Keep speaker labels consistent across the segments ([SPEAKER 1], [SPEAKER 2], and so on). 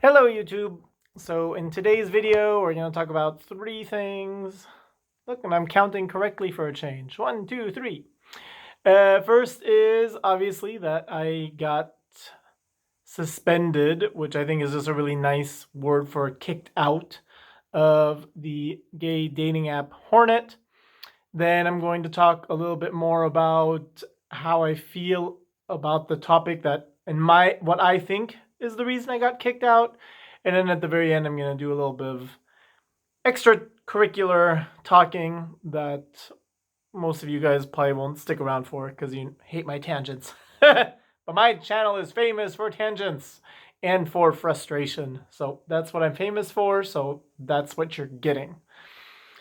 [SPEAKER 1] Hello YouTube. So in today's video, we're going to talk about three things. Look, and I'm counting correctly for a change. One, two, three. First is obviously that I got suspended, which I think is just a really nice word for kicked out of the gay dating app Hornet. Then I'm going to talk a little bit more about how I feel about the topic that in my what I think is the reason I got kicked out. And then at the very end I'm going to do a little bit of extracurricular talking that most of you guys probably won't stick around for because you hate my tangents. But my channel is famous for tangents and for frustration. So that's what I'm famous for, so that's what you're getting.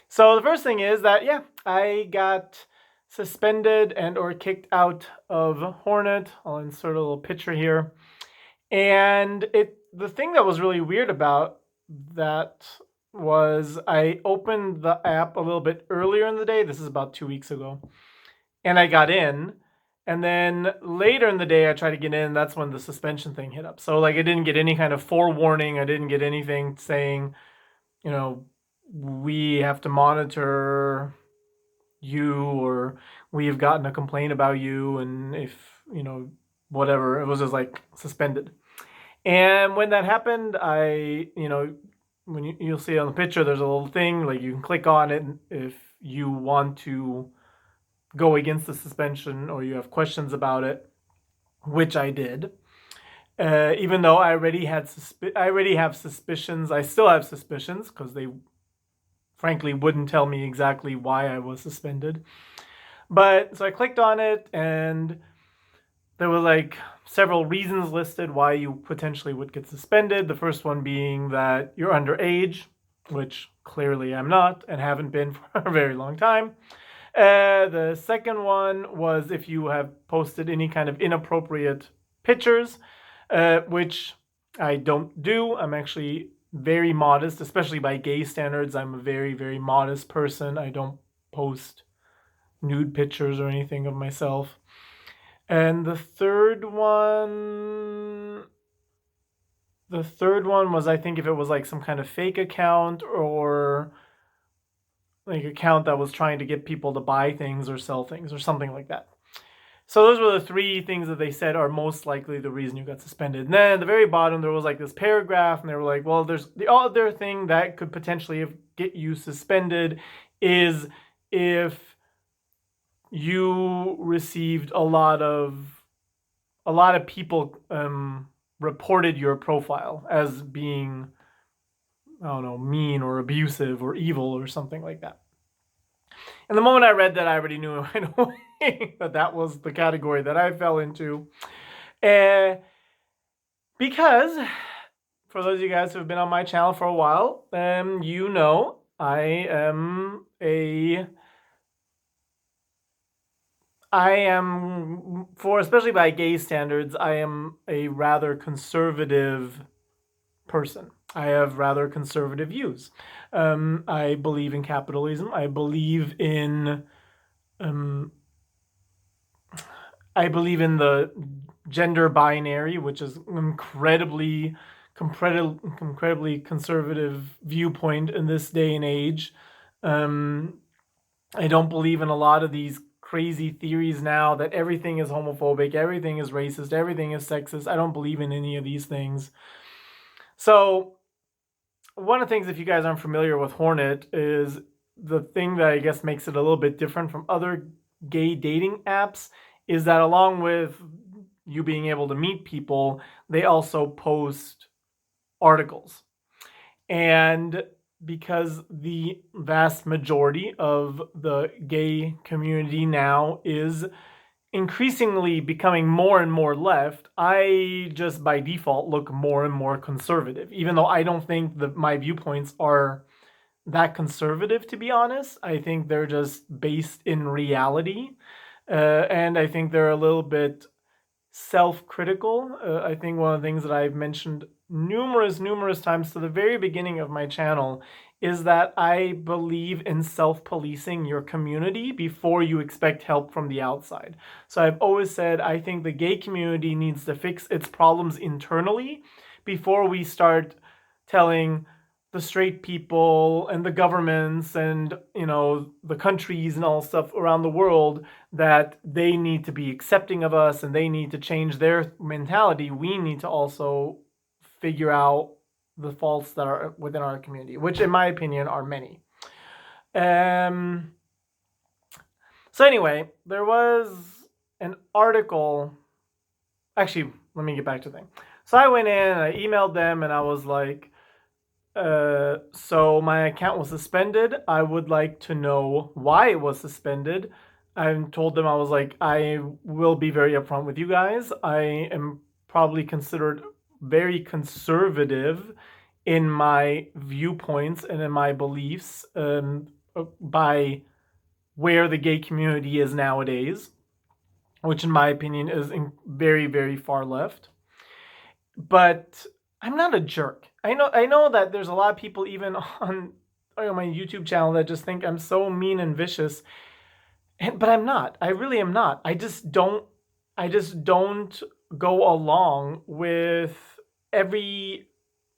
[SPEAKER 1] So the first thing is that I got suspended and or kicked out of Hornet. I'll insert a little picture here. And the thing that was really weird about that was I opened the app a little bit earlier in the day. This is about 2 weeks ago. And I got in. And then later in the day, I tried to get in. That's when the suspension thing hit up. So, like, I didn't get any kind of forewarning. I didn't get anything saying, you know, we have to monitor you or we've gotten a complaint about you. And if, whatever, it was just like suspended. And when that happened, when you'll see on the picture, there's a little thing like you can click on it if you want to go against the suspension or you have questions about it, which I did. Even though I already have suspicions. I still have suspicions because they frankly wouldn't tell me exactly why I was suspended. But so I clicked on it and there were like several reasons listed why you potentially would get suspended. The first one being that you're underage, which clearly I'm not and haven't been for a very long time. The second one was if you have posted any kind of inappropriate pictures, which I don't do. I'm actually very modest, especially by gay standards. I'm a very, very modest person. I don't post nude pictures or anything of myself. And the third one was, I think, if it was like some kind of fake account or like account that was trying to get people to buy things or sell things or something like that. So those were the three things that they said are most likely the reason you got suspended. And then at the very bottom, there was like this paragraph, and they were like, well, there's the other thing that could potentially get you suspended is if you received a lot of people reported your profile as being, I don't know, mean or abusive or evil or something like that. And the moment I read that, I already knew right away that that was the category that I fell into. Because for those of you guys who have been on my channel for a while, you know for especially by gay standards, I am a rather conservative person. I have rather conservative views. I believe in capitalism. Um, I believe in the gender binary, which is incredibly conservative viewpoint in this day and age. I don't believe in a lot of these crazy theories now that everything is homophobic, everything is racist, everything is sexist. I don't believe in any of these things. So one of the things, if you guys aren't familiar with Hornet, is the thing that I guess makes it a little bit different from other gay dating apps is that along with you being able to meet people, they also post articles. And because the vast majority of the gay community now is increasingly becoming more and more left, I just by default look more and more conservative, even though I don't think that my viewpoints are that conservative, to be honest. I think they're just based in reality. And I think they're a little bit self-critical. I think one of the things that I've mentioned numerous times to the very beginning of my channel is that I believe in self-policing your community before you expect help from the outside. So I've always said I think the gay community needs to fix its problems internally before we start telling the straight people and the governments and, you know, the countries and all stuff around the world that they need to be accepting of us and they need to change their mentality. We need to also figure out the faults that are within our community, which in my opinion are many. So anyway, there was an article. Actually, let me get back to the thing. So I went in and I emailed them and I was like, so my account was suspended. I would like to know why it was suspended. I told them, I was like, I will be very upfront with you guys. I am probably considered very conservative in my viewpoints and in my beliefs by where the gay community is nowadays, which in my opinion is very, very far left. But I'm not a jerk. I know that there's a lot of people even on my YouTube channel that just think I'm so mean and vicious. But I'm not. I really am not. I just don't go along with every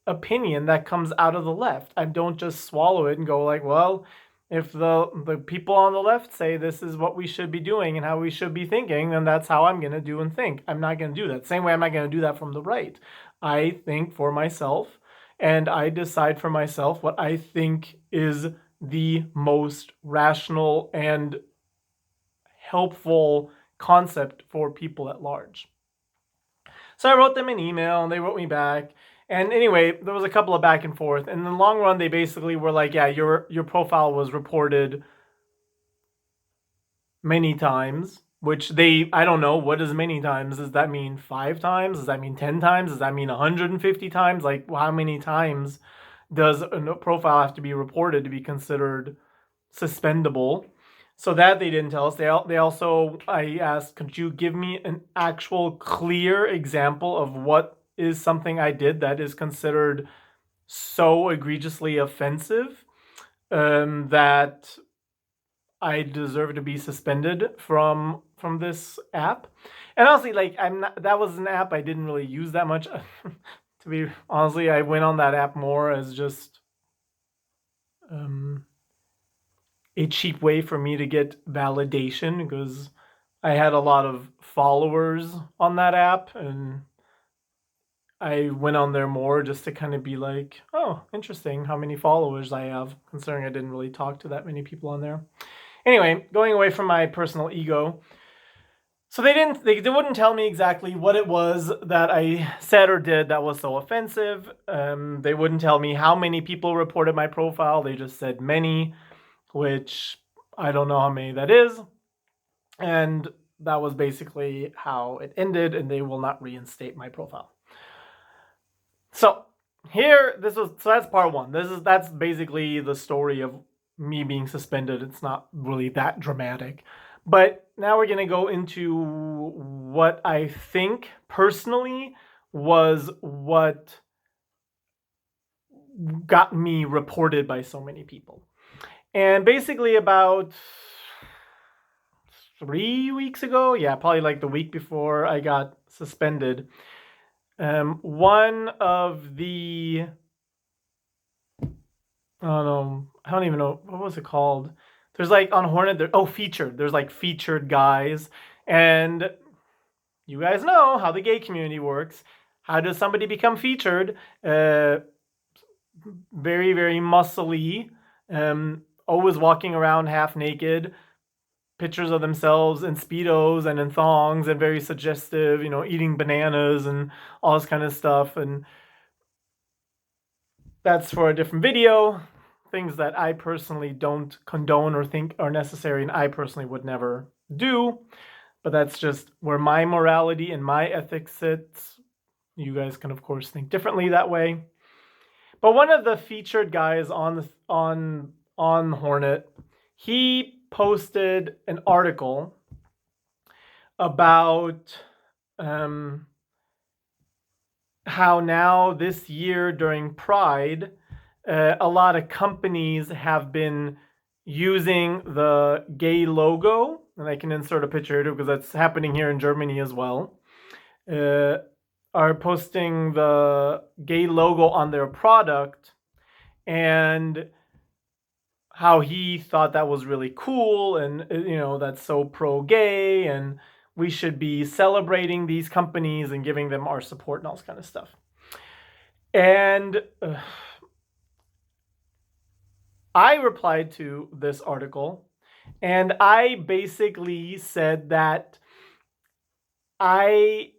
[SPEAKER 1] opinion that comes out of the left. I don't just swallow it and go like, well, if the people on the left say this is what we should be doing and how we should be thinking, then that's how I'm going to do and think. I'm not going to do that. Same way I'm not going to do that from the right. I think for myself and I decide for myself what I think is the most rational and helpful concept for people at large. So I wrote them an email and they wrote me back. And anyway, there was a couple of back and forth. And in the long run, they basically were like, yeah, your profile was reported many times, which I don't know, what does many times? Does that mean 5 times? Does that mean 10 times? Does that mean 150 times? Like, how many times does a profile have to be reported to be considered suspendable? So that they didn't tell us. They also, I asked, could you give me an actual clear example of what is something I did that is considered so egregiously offensive that I deserve to be suspended from this app? And honestly, like, that was an app I didn't really use that much. To be honestly, I went on that app more as just a cheap way for me to get validation, because I had a lot of followers on that app and I went on there more just to kind of be like, oh, interesting how many followers I have, considering I didn't really talk to that many people on there. Anyway, going away from my personal ego. So they wouldn't tell me exactly what it was that I said or did that was so offensive. They wouldn't tell me how many people reported my profile. They just said many, which I don't know how many that is. And that was basically how it ended, and they will not reinstate my profile. So that's part 1. That's basically the story of me being suspended. It's not really that dramatic. But now we're going to go into what I think personally was what got me reported by so many people. And basically about 3 weeks ago, probably like the week before I got suspended, one of the, I don't even know, what was it called? There's like on Hornet, featured. There's like featured guys. And you guys know how the gay community works. How does somebody become featured? Very, very muscly, always walking around half naked, pictures of themselves in Speedos and in thongs and very suggestive, eating bananas and all this kind of stuff. And that's for a different video. Things that I personally don't condone or think are necessary, and I personally would never do. But that's just where my morality and my ethics sits. You guys can, of course, think differently that way. But one of the featured guys on Hornet, he posted an article about how now this year during Pride, a lot of companies have been using the gay logo, and I can insert a picture here because that's happening here in Germany as well. are posting the gay logo on their product, and how he thought that was really cool, and that's so pro gay, and we should be celebrating these companies and giving them our support and all this kind of stuff. And I replied to this article, and I basically said that I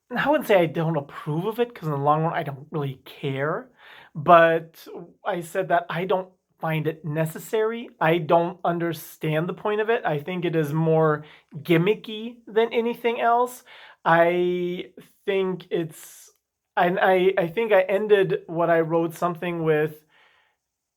[SPEAKER 1] wouldn't say I don't approve of it, because in the long run I don't really care. But I said that I don't find it necessary. I don't understand the point of it. I think it is more gimmicky than anything else. I think it's, and I think I ended what I wrote something with,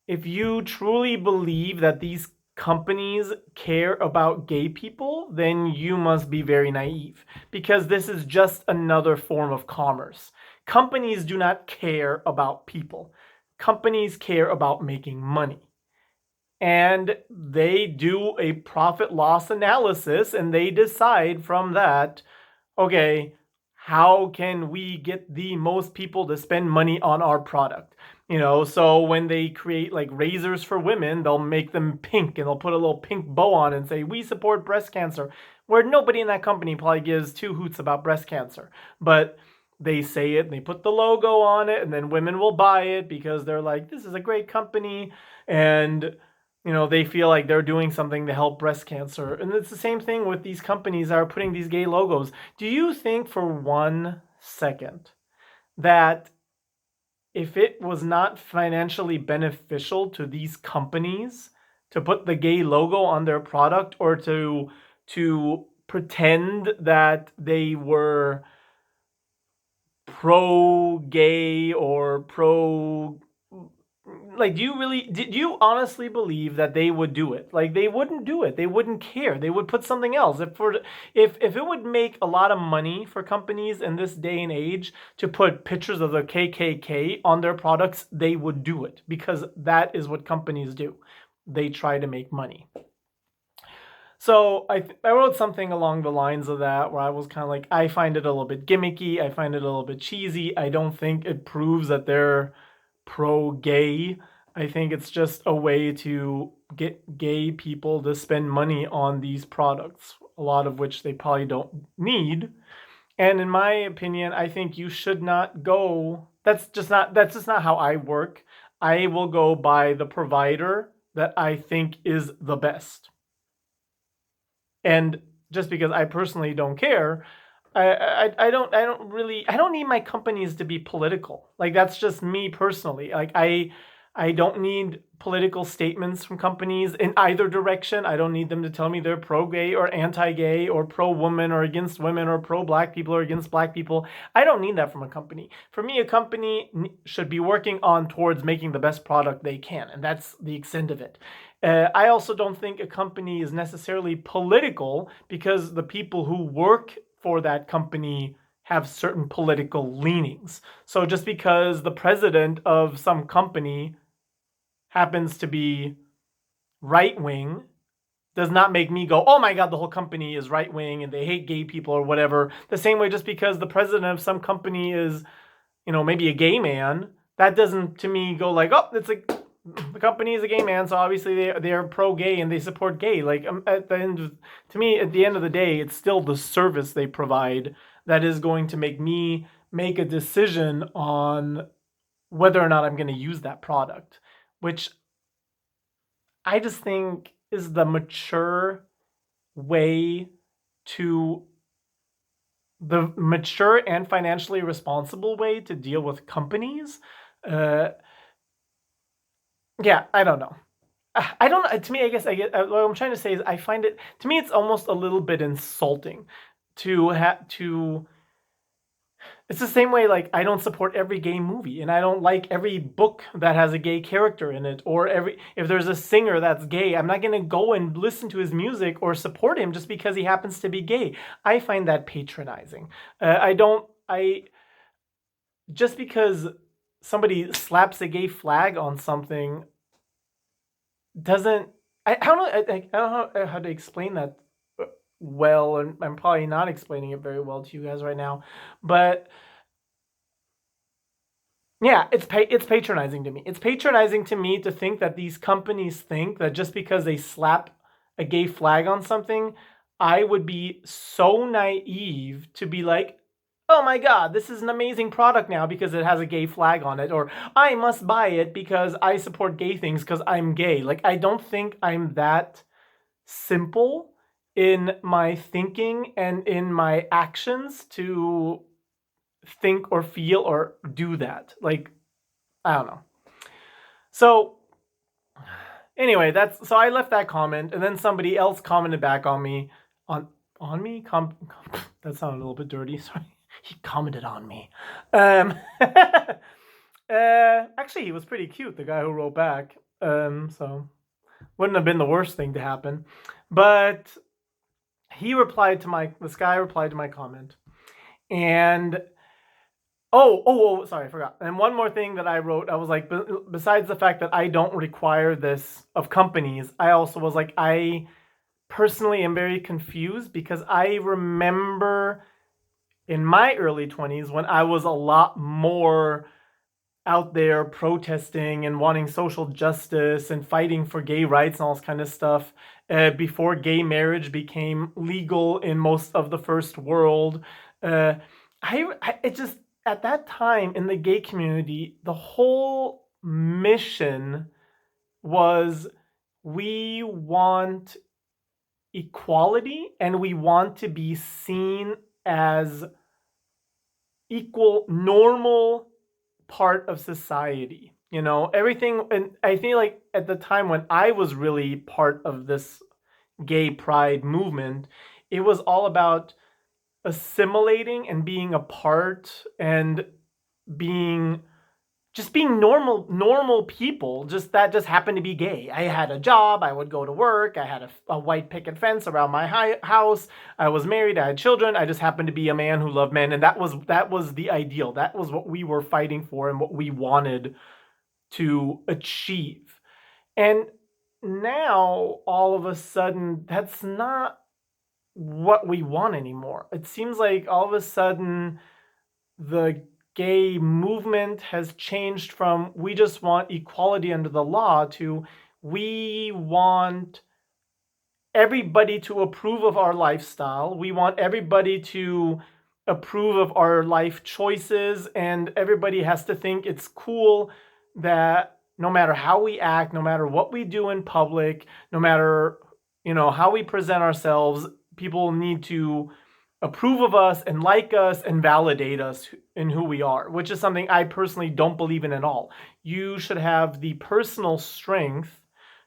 [SPEAKER 1] if you truly believe that these companies care about gay people, then you must be very naive, because this is just another form of commerce. Companies do not care about people. Companies care about making money. And they do a profit loss analysis, and they decide from that, okay, how can we get the most people to spend money on our product? So when they create like razors for women, they'll make them pink, and they'll put a little pink bow on and say, we support breast cancer, where nobody in that company probably gives two hoots about breast cancer. But they say it, and they put the logo on it, and then women will buy it because they're like, this is a great company. And they feel like they're doing something to help breast cancer. And it's the same thing with these companies that are putting these gay logos. Do you think for 1 second that if it was not financially beneficial to these companies to put the gay logo on their product, or to pretend that they were pro gay or pro, like, did you honestly believe that they would do it? Like, they wouldn't do it. They wouldn't care. They would put something else. If it would make a lot of money for companies in this day and age to put pictures of the KKK on their products, they would do it, because that is what companies do. They try to make money. So I wrote something along the lines of that, where I was kind of like, I find it a little bit gimmicky. I find it a little bit cheesy. I don't think it proves that they're pro-gay. I think it's just a way to get gay people to spend money on these products, a lot of which they probably don't need. And in my opinion, I think you should not go. That's just not how I work. I will go by the provider that I think is the best. And just because I personally don't care, I don't need my companies to be political. Like, that's just me personally. Like, I don't need political statements from companies in either direction. I don't need them to tell me they're pro-gay or anti-gay or pro-woman or against women or pro-black people or against black people. I don't need that from a company. For me, a company should be working on towards making the best product they can, and that's the extent of it. I also don't think a company is necessarily political, because the people who work for that company have certain political leanings. So just because the president of some company happens to be right wing does not make me go, oh my God, the whole company is right wing and they hate gay people or whatever. The same way, just because the president of some company is, maybe a gay man, that doesn't to me go like, oh, it's like, the company is a gay man, so obviously they're pro-gay and they support gay. Like, at the end of the day, it's still the service they provide that is going to make me make a decision on whether or not I'm going to use that product, which I just think is the mature way to the mature and financially responsible way to deal with companies. Yeah, I don't know. I don't. To me, I guess I get. What I'm trying to say is, I find it, to me, it's almost a little bit insulting to have to. It's the same way, like, I don't support every gay movie, and I don't like every book that has a gay character in it, or if there's a singer that's gay, I'm not gonna go and listen to his music or support him just because he happens to be gay. I find that patronizing. I don't. I Just because somebody slaps a gay flag on something doesn't. I don't know. I don't know how to explain that well, and I'm probably not explaining it very well to you guys right now, but yeah, it's patronizing to me. It's patronizing to me to think that these companies think that just because they slap a gay flag on something, I would be so naive to be like, "Oh my god, this is an amazing product now because it has a gay flag on it," or "I must buy it because I support gay things because I'm gay." Like, I don't think I'm that simple in my thinking and in my actions to think or feel or do that. Like, I don't know. So anyway, that's so I left that comment, and then somebody else commented back on me on me. That sounded a little bit dirty. Sorry, he commented on me. Actually, he was pretty cute. The guy who wrote back. So wouldn't have been the worst thing to happen, but this guy replied to my comment, and sorry, I forgot. And one more thing that I wrote, I was like, besides the fact that I don't require this of companies, I also was like, I personally am very confused because I remember in my early 20s when I was a lot more out there protesting and wanting social justice and fighting for gay rights and all this kind of stuff before gay marriage became legal in most of the first world. Uh, it just at that time in the gay community, the whole mission was we want equality and we want to be seen as equal, normal part of society. You know, everything. And I feel like at the time when I was really part of this gay pride movement, it was all about assimilating and being a part and being being normal people just happened to be gay. I had a job, I would go to work, I had a white picket fence around my house, I was married, I had children, I just happened to be a man who loved men, and that was the ideal. That was what we were fighting for and what we wanted to achieve. And now all of a sudden that's not what we want anymore. It seems like all of a sudden the gay movement has changed from we just want equality under the law to we want everybody to approve of our lifestyle. We want everybody to approve of our life choices, and everybody has to think it's cool that no matter how we act, no matter what we do in public, no matter how we present ourselves, people need to approve of us and like us and validate us in who we are, which is something I personally don't believe in at all. You should have the personal strength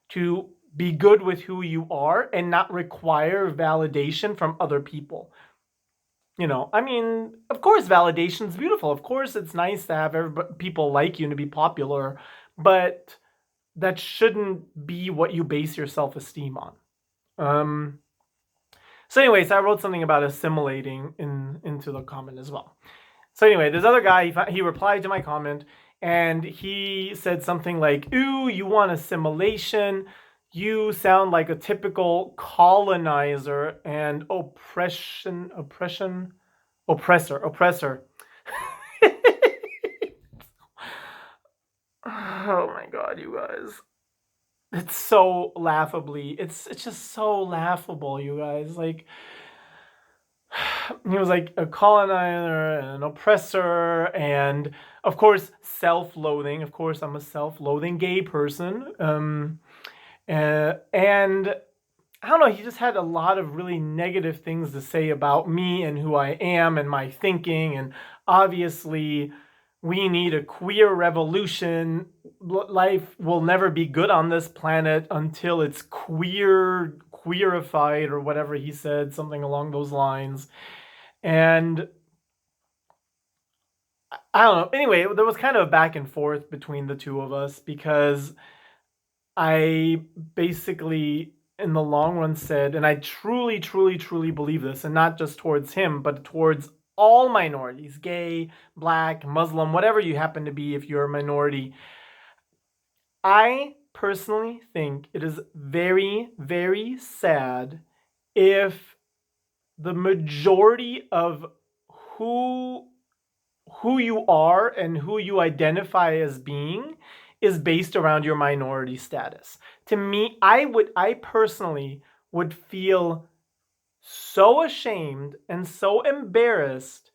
[SPEAKER 1] to be good with who you are and not require validation from other people. I mean, of course, validation's beautiful. Of course, it's nice to have people like you and to be popular, but that shouldn't be what you base your self-esteem on. So anyways, I wrote something about assimilating into the comment as well. So anyway, this other guy, he replied to my comment, and he said something like, "Ooh, you want assimilation? You sound like a typical colonizer and oppressor." Oh my god, you guys. It's so laughably. It's just so laughable, you guys. Like, he was like a colonizer and an oppressor, and of course self-loathing. Of course, I'm a self-loathing gay person. And I don't know, he just had a lot of really negative things to say about me and who I am and my thinking. And obviously, we need a queer revolution. Life will never be good on this planet until it's queerified, or whatever he said, something along those lines. And I don't know. Anyway, there was kind of a back and forth between the two of us because I basically, in the long run, said, and I truly, truly, truly believe this, and not just towards him, but towards all minorities, gay, black, Muslim, whatever you happen to be if you're a minority. I personally think it is very, very sad if the majority of who you are and who you identify as being is based around your minority status. To me, I personally would feel so ashamed and so embarrassed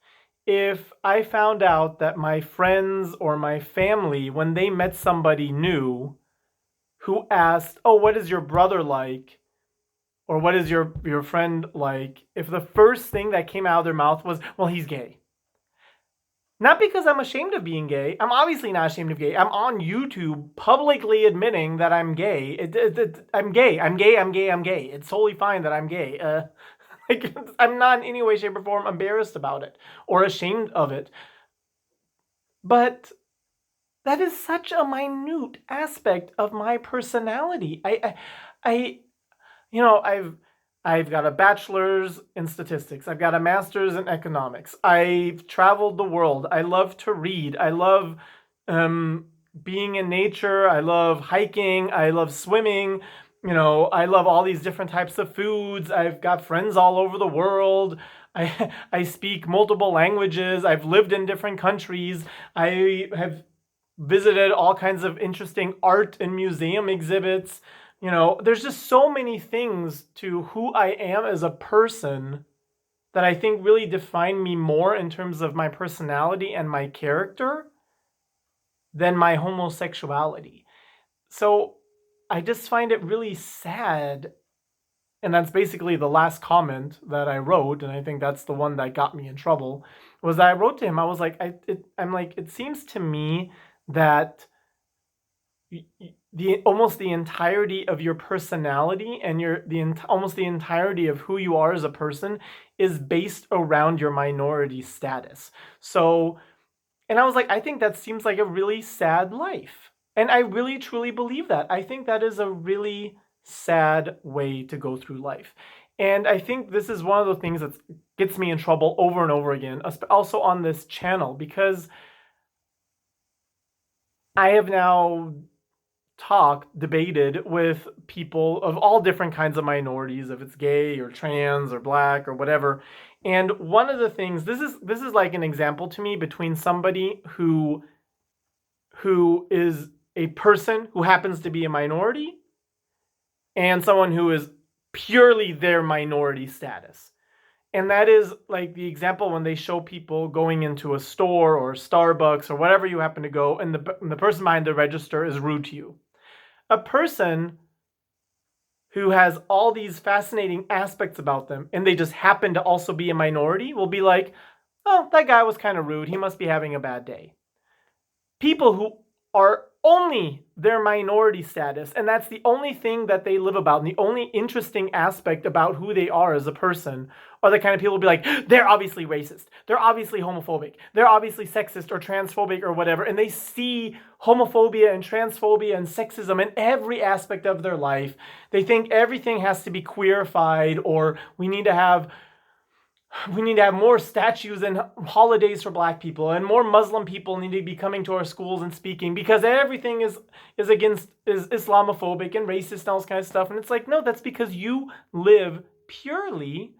[SPEAKER 1] if I found out that my friends or my family, when they met somebody new who asked, "Oh, what is your brother like?" or "What is your friend like?" if the first thing that came out of their mouth was, "Well, he's gay." Not because I'm ashamed of being gay. I'm obviously not ashamed of gay. I'm on YouTube publicly admitting that I'm gay. I'm gay. I'm gay. I'm gay. I'm gay. It's totally fine that I'm gay. Like, I'm not in any way, shape, or form embarrassed about it or ashamed of it. But that is such a minute aspect of my personality. I I've got a bachelor's in statistics. I've got a master's in economics. I've traveled the world. I love to read. I love being in nature. I love hiking. I love swimming. I love all these different types of foods. I've got friends all over the world. I speak multiple languages. I've lived in different countries. I have visited all kinds of interesting art and museum exhibits. There's just so many things to who I am as a person that I think really define me more in terms of my personality and my character than my homosexuality. So I just find it really sad. And that's basically the last comment that I wrote. And I think that's the one that got me in trouble. Was that I wrote to him, I was like, I'm like, it seems to me that almost the entirety of your personality and almost the entirety of who you are as a person is based around your minority status. So, and I was like, I think that seems like a really sad life. And I really truly believe that. I think that is a really sad way to go through life. And I think this is one of the things that gets me in trouble over and over again, also on this channel, because I have now debated with people of all different kinds of minorities, if it's gay or trans or black or whatever. And one of the things, this is like an example to me between somebody who is a person who happens to be a minority and someone who is purely their minority status. And that is like the example when they show people going into a store or Starbucks or whatever you happen to go, and the person behind the register is rude to you. A person who has all these fascinating aspects about them and they just happen to also be a minority will be like, "Oh, that guy was kind of rude. He must be having a bad day." People who are only their minority status, and that's the only thing that they live about, and the only interesting aspect about who they are as a person, are the kind of people who be like, "They're obviously racist, they're obviously homophobic, they're obviously sexist or transphobic or whatever," and they see homophobia and transphobia and sexism in every aspect of their life. They think everything has to be queerified, or we need to have more statues and holidays for black people, and more Muslim people need to be coming to our schools and speaking, because everything is Islamophobic and racist and all this kind of stuff. And it's like, no, that's because you live purely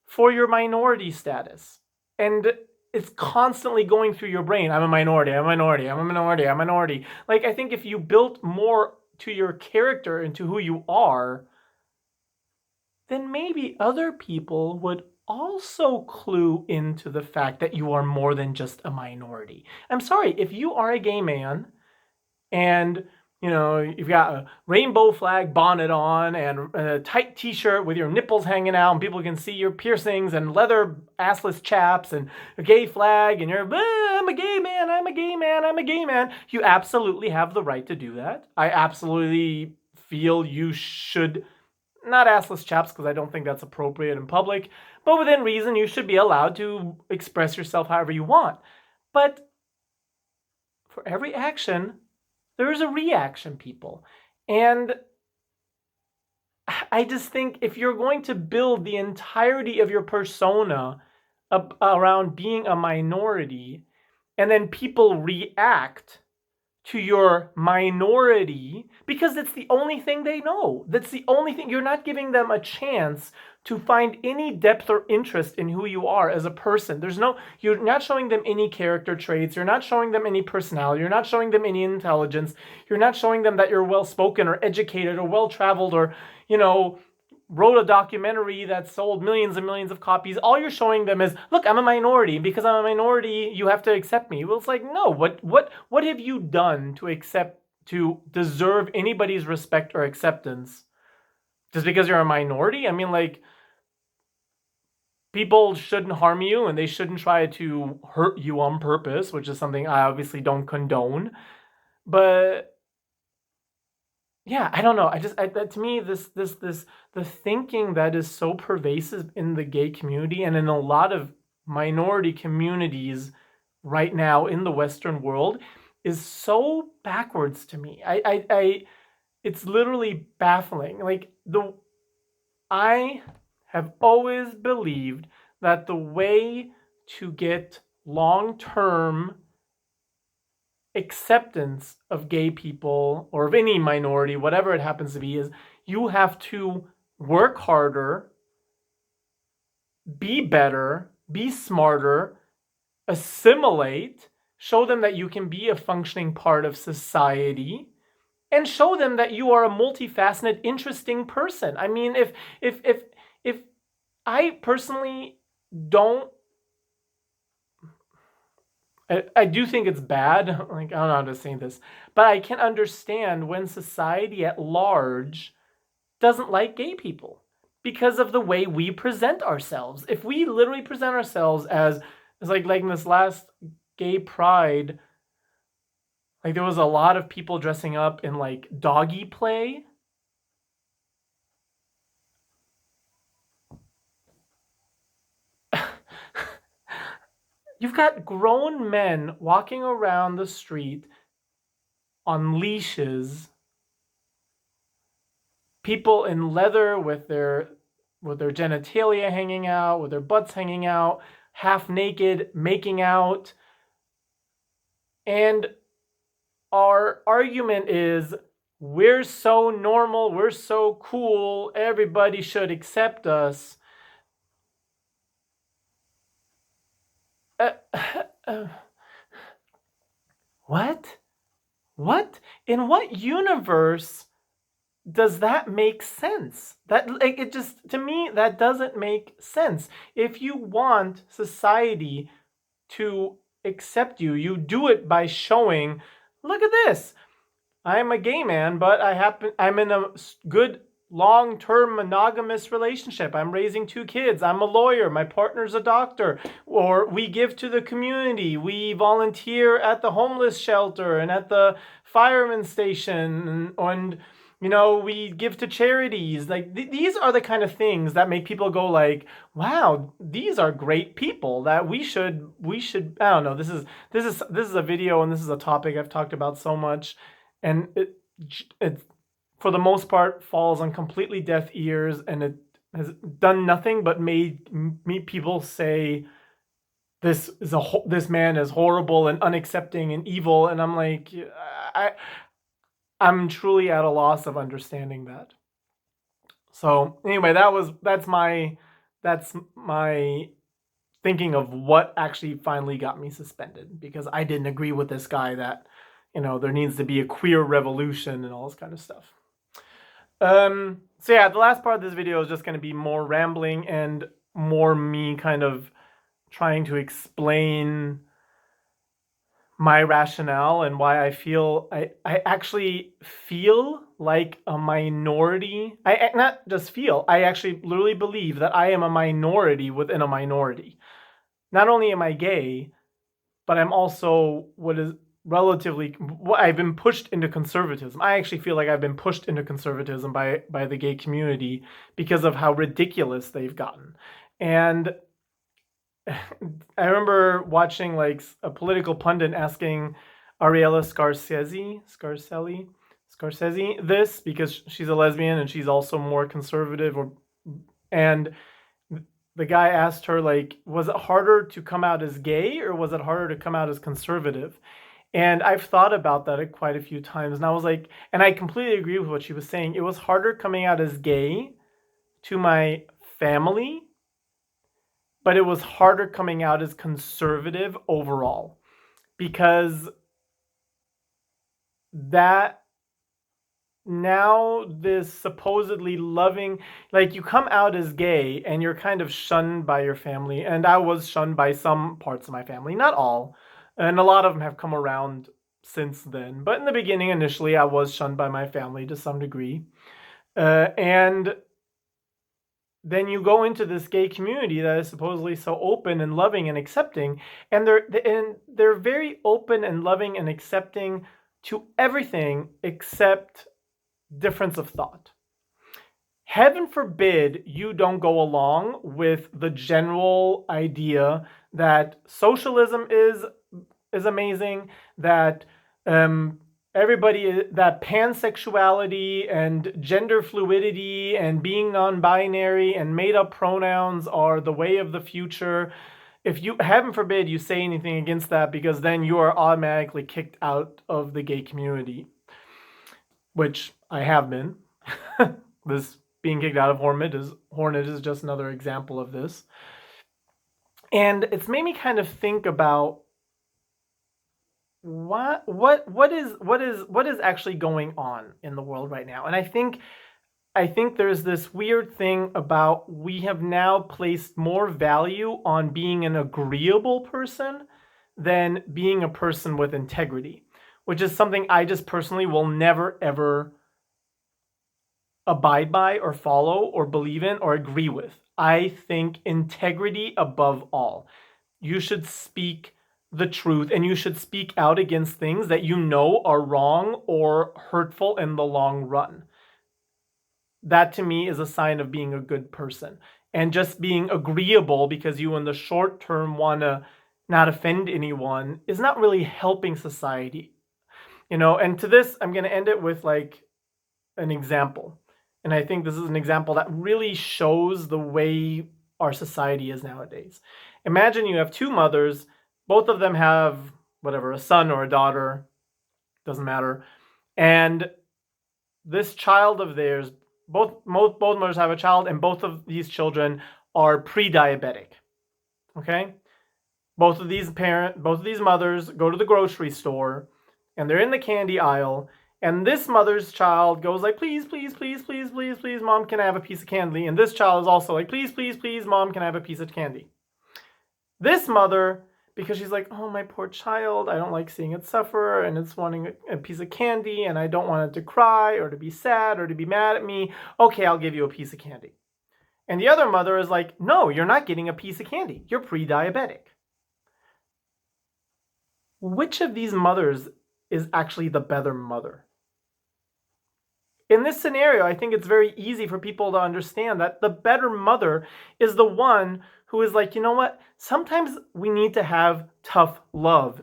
[SPEAKER 1] for your minority status. And it's constantly going through your brain. I'm a minority, I'm a minority, I'm a minority, I'm a minority. Like, I think if you built more to your character and to who you are, then maybe other people would also clue into the fact that you are more than just a minority. I'm sorry, if you are a gay man and you've got a rainbow flag bonnet on and a tight t-shirt with your nipples hanging out and people can see your piercings and leather assless chaps and a gay flag, and you're, "I'm a gay man, I'm a gay man, I'm a gay man," you absolutely have the right to do that. I absolutely feel you should. Not assless chaps, because I don't think that's appropriate in public, but within reason, you should be allowed to express yourself however you want. But for every action, there is a reaction, people. And I just think if you're going to build the entirety of your persona around being a minority, and then people react to your minority because it's the only thing they know. That's the only thing. You're not giving them a chance to find any depth or interest in who you are as a person. You're not showing them any character traits. You're not showing them any personality. You're not showing them any intelligence. You're not showing them that you're well-spoken or educated or well-traveled or, wrote a documentary that sold millions and millions of copies. All you're showing them is, look, I'm a minority. Because I'm a minority, you have to accept me. Well, it's like, no, what have you done to deserve anybody's respect or acceptance? Just because you're a minority? I mean, like, people shouldn't harm you and they shouldn't try to hurt you on purpose, which is something I obviously don't condone. But yeah, I don't know. To me, the thinking that is so pervasive in the gay community and in a lot of minority communities right now in the Western world is so backwards to me. It's literally baffling. I have always believed that the way to get long-term acceptance of gay people or of any minority, whatever it happens to be, is you have to work harder, be better, be smarter, assimilate, show them that you can be a functioning part of society, and show them that you are a multifaceted, interesting person. I mean, if I personally don't, I do think it's bad. Like, I don't know how to say this, but I can understand when society at large doesn't like gay people because of the way we present ourselves. If we literally present ourselves as like in this last gay pride, like there was a lot of people dressing up in like doggy play. You've got grown men walking around the street on leashes, people in leather with their genitalia hanging out, with their butts hanging out, half naked, making out. And our argument is, we're so normal, we're so cool, everybody should accept us. What? What? In what universe does that make sense? That, like, it just, to me, that doesn't make sense. If you want society to accept you, you do it by showing, look at this. I'm a gay man, but I'm in a good long-term monogamous relationship. I'm raising 2 kids. I'm a lawyer. My partner's a doctor. Or we give to the community. We volunteer at the homeless shelter and at the fireman station. And we give to charities. Like, these are the kind of things that make people go like, wow, these are great people that we should, I don't know. This is a video and this is a topic I've talked about so much. And it for the most part falls on completely deaf ears, and it has done nothing but made people say this man is horrible and unaccepting and evil. And I'm like, I'm truly at a loss of understanding that. So anyway, that's my thinking of what actually finally got me suspended, because I didn't agree with this guy that there needs to be a queer revolution and all this kind of stuff. So yeah, the last part of this video is just going to be more rambling and more me kind of trying to explain my rationale and why I feel I actually feel like a minority. I not just feel, I actually literally believe that I am a minority within a minority. Not only am I gay, but I'm also I've been pushed into conservatism. I actually feel like I've been pushed into conservatism by the gay community because of how ridiculous they've gotten. And I remember watching like a political pundit asking Ariella Scarcelli this, because she's a lesbian and she's also more conservative, and the guy asked her, like, was it harder to come out as gay or was it harder to come out as conservative? And I've thought about that quite a few times. And I was like, and I completely agree with what she was saying. It was harder coming out as gay to my family, but it was harder coming out as conservative overall, because that now this supposedly loving, like, you come out as gay and you're kind of shunned by your family. And I was shunned by some parts of my family, not all. And a lot of them have come around since then. But in the beginning, initially, I was shunned by my family to some degree. And then you go into this gay community that is supposedly so open and loving and accepting, and they're very open and loving and accepting to everything except difference of thought. Heaven forbid you don't go along with the general idea that socialism is amazing, that everybody, that pansexuality and gender fluidity and being non-binary and made-up pronouns are the way of the future. If you, heaven forbid, you say anything against that, because then you are automatically kicked out of the gay community, which I have been. This being kicked out of Hornet is just another example of this. And it's made me kind of think about what is actually going on in the world right now. And I think there's this weird thing about, we have now placed more value on being an agreeable person than being a person with integrity, which is something I just personally will never ever abide by or follow or believe in or agree with. I think integrity above all. You should speak the truth, and you should speak out against things that you know are wrong or hurtful in the long run. That to me is a sign of being a good person. And just being agreeable because you in the short term want to not offend anyone is not really helping society. And to this, I'm going to end it with like an example. And I think this is an example that really shows the way our society is nowadays. Imagine you have two mothers, both of them have whatever, a son or a daughter, doesn't matter. And this child of theirs, both mothers have a child, and both of these children are pre-diabetic. Okay? Both of these mothers go to the grocery store, and they're in the candy aisle, and this mother's child goes like, please, please, please, please, please, please, mom, can I have a piece of candy? And this child is also like, please, please, please, mom, can I have a piece of candy? This mother, because she's like, oh, my poor child, I don't like seeing it suffer, and it's wanting a piece of candy, and I don't want it to cry or to be sad or to be mad at me. Okay, I'll give you a piece of candy. And the other mother is like, no, you're not getting a piece of candy. You're pre-diabetic. Which of these mothers is actually the better mother? In this scenario, I think it's very easy for people to understand that the better mother is the one who is like, you know what? Sometimes we need to have tough love,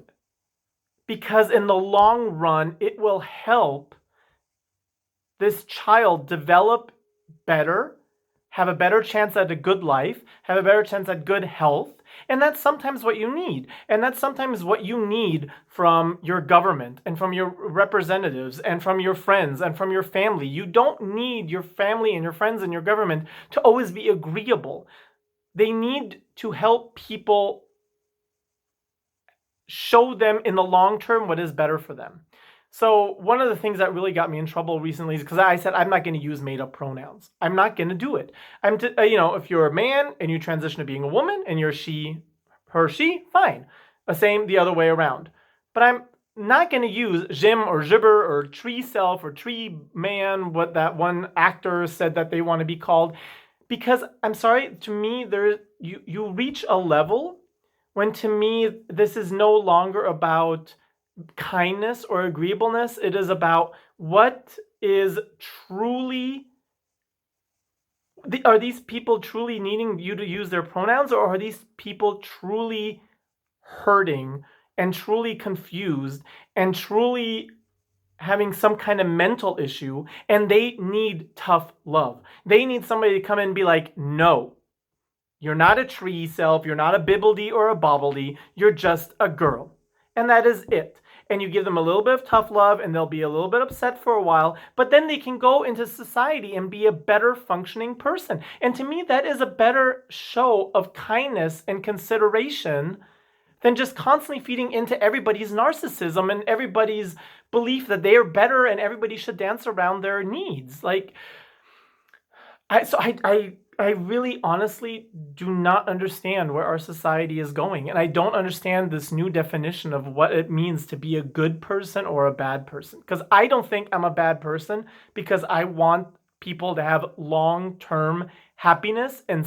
[SPEAKER 1] because in the long run, it will help this child develop better, have a better chance at a good life, have a better chance at good health. And that's sometimes what you need. And that's sometimes what you need from your government and from your representatives and from your friends and from your family. You don't need your family and your friends and your government to always be agreeable. They need to help people, show them in the long term what is better for them. So one of the things that really got me in trouble recently is because I said, I'm not going to use made-up pronouns. I'm not going to do it. If you're a man and you transition to being a woman and you're her, she, fine. The same the other way around. But I'm not going to use Jim or Gibber or tree self or tree man, what that one actor said that they want to be called. Because I'm sorry, to me, you reach a level when, to me, this is no longer about kindness or agreeableness. It is about what is truly, are these people truly needing you to use their pronouns, or are these people truly hurting and truly confused and truly having some kind of mental issue, and they need tough love? They need somebody to come in and be like, no, you're not a tree self, you're not a bibbledy or a bobbledy, you're just a girl. And that is it. and you give them a little bit of tough love and they'll be a little bit upset for a while, but then they can go into society and be a better functioning person. And to me, that is a better show of kindness and consideration than just constantly feeding into everybody's narcissism and everybody's belief that they are better and everybody should dance around their needs. Like, I really honestly do not understand where our society is going. And I don't understand this new definition of what it means to be a good person or a bad person. Because I don't think I'm a bad person because I want people to have long-term happiness and